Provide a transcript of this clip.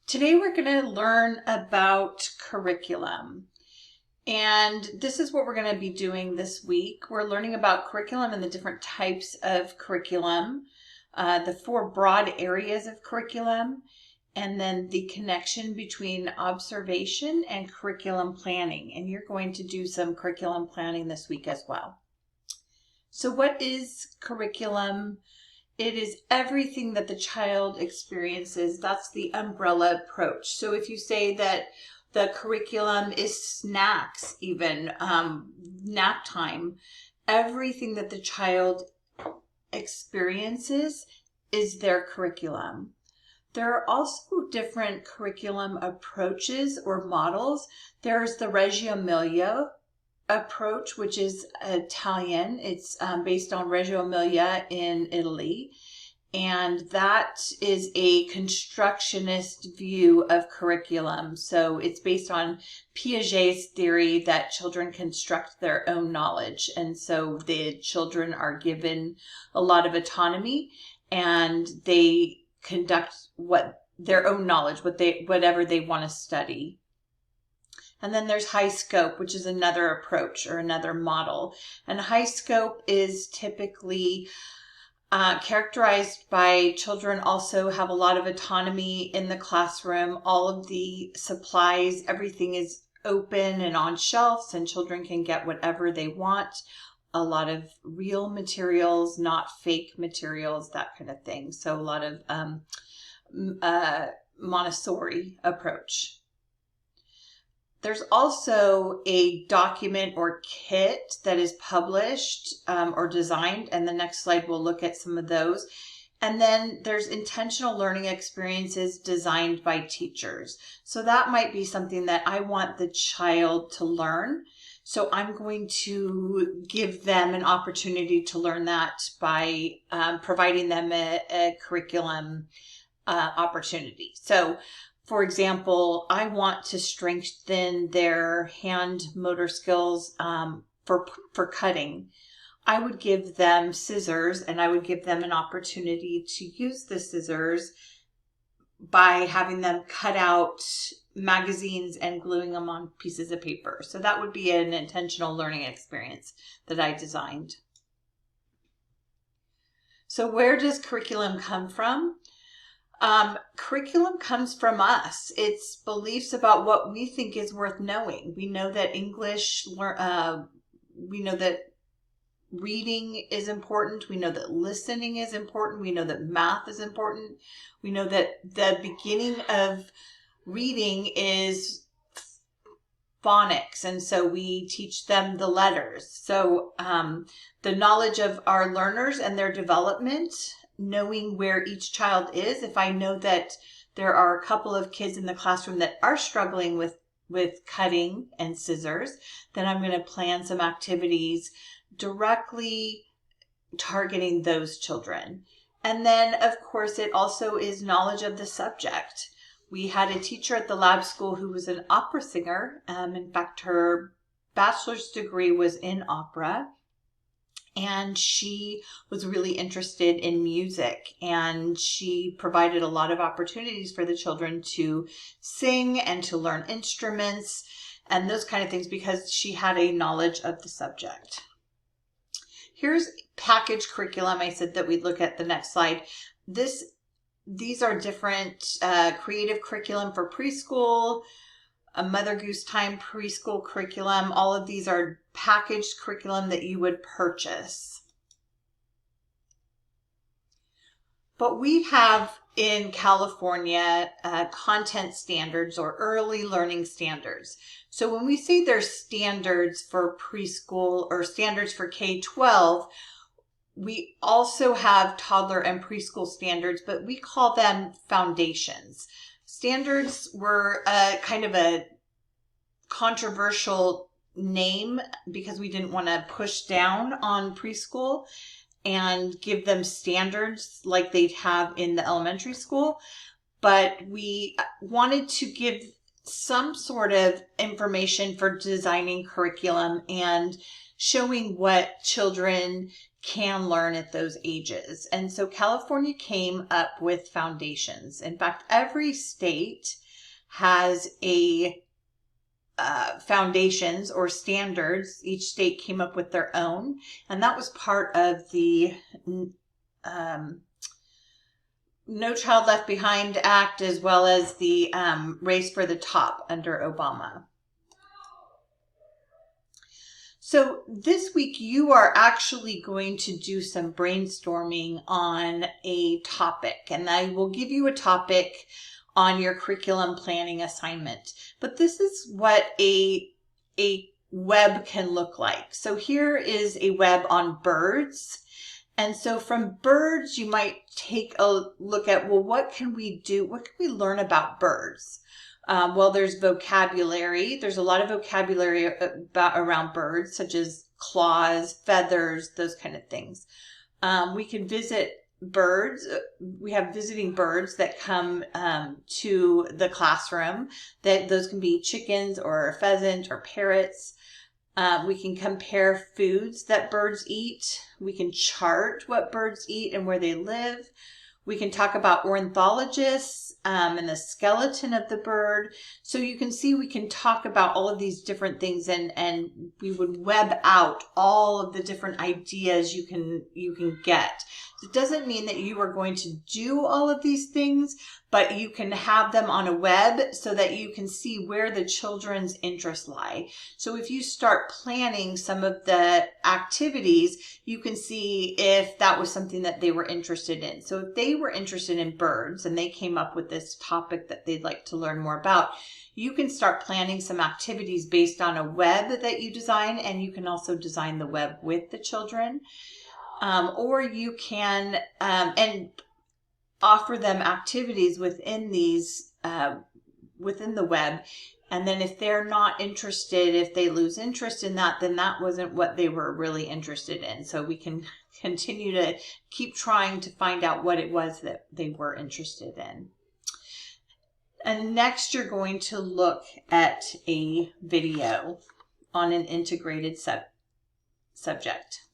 Today we're going to learn about curriculum. And this is what we're going to be doing this week. We're learning about curriculum and the different types of curriculum, the four broad areas of curriculum, and then the connection between observation and curriculum planning. And you're going to do some curriculum planning this week as well. So what is curriculum? It is everything that the child experiences. That's the umbrella approach. So if you say that the curriculum is snacks, even nap time, everything that the child experiences is their curriculum. There are also different curriculum approaches or models. There's the Reggio Emilia approach, which is Italian. It's based on Reggio Emilia in Italy. And that is a constructionist view of curriculum. So it's based on Piaget's theory that children construct their own knowledge. And so the children are given a lot of autonomy and they conduct their own knowledge, whatever they want to study. And then there's high scope, which is another approach or another model. And high scope is typically characterized by children also have a lot of autonomy in the classroom. All of the supplies, everything is open and on shelves, and children can get whatever they want. A lot of real materials, not fake materials, that kind of thing. So a lot of Montessori approach. There's also a document or kit that is published or designed, and the next slide will look at some of those. And then there's intentional learning experiences designed by teachers. So that might be something that I want the child to learn. So I'm going to give them an opportunity to learn that by providing them a curriculum opportunity. So for example, I want to strengthen their hand motor skills for cutting. I would give them scissors, and I would give them an opportunity to use the scissors by having them cut out magazines and gluing them on pieces of paper. So that would be an intentional learning experience that I designed. So where does curriculum come from? Curriculum comes from us. It's beliefs about what we think is worth knowing. We know that we know that reading is important. We know that listening is important. We know that math is important. We know that the beginning of reading is phonics, and so we teach them the letters. So the knowledge of our learners and their development, knowing where each child is. If I know that there are a couple of kids in the classroom that are struggling with cutting and scissors, then I'm going to plan some activities directly targeting those children. And then, of course, it also is knowledge of the subject. We had a teacher at the lab school who was an opera singer. In fact, her bachelor's degree was in opera. And she was really interested in music, and she provided a lot of opportunities for the children to sing and to learn instruments and those kind of things because she had a knowledge of the subject. Here's package curriculum. I said that we'd look at the next slide. These are different creative curriculum for preschool, a Mother Goose Time preschool curriculum. All of these are packaged curriculum that you would purchase. But we have in California content standards or early learning standards. So when we say there's standards for preschool or standards for K-12, we also have toddler and preschool standards, but we call them foundations. Standards were kind of a controversial name because we didn't want to push down on preschool and give them standards like they'd have in the elementary school. But we wanted to give some sort of information for designing curriculum and showing what children can learn at those ages. And so California came up with foundations. In fact, every state has a foundations or standards. Each state came up with their own, and that was part of the No Child Left Behind Act, as well as the Race for the Top under Obama. So this week you are actually going to do some brainstorming on a topic, and I will give you a topic on your curriculum planning assignment. But this is what a web can look like. So here is a web on birds. And so from birds, you might take a look at, well, what can we do? What can we learn about birds? Well, there's vocabulary. There's a lot of vocabulary around birds, such as claws, feathers, those kind of things. We can visit birds. We have visiting birds that come to the classroom. Those can be chickens or a pheasant or parrots. We can compare foods that birds eat. We can chart what birds eat and where they live. We can talk about ornithologists and the skeleton of the bird. So you can see we can talk about all of these different things, and we would web out all of the different ideas you can get. It doesn't mean that you are going to do all of these things, but you can have them on a web so that you can see where the children's interests lie. So if you start planning some of the activities, you can see if that was something that they were interested in. So if they were interested in birds and they came up with this topic that they'd like to learn more about, you can start planning some activities based on a web that you design, and you can also design the web with the children. Or you can and offer them activities within these within the web, and then if they're not interested, if they lose interest in that, then that wasn't what they were really interested in. So we can continue to keep trying to find out what it was that they were interested in. And next you're going to look at a video on an integrated subject.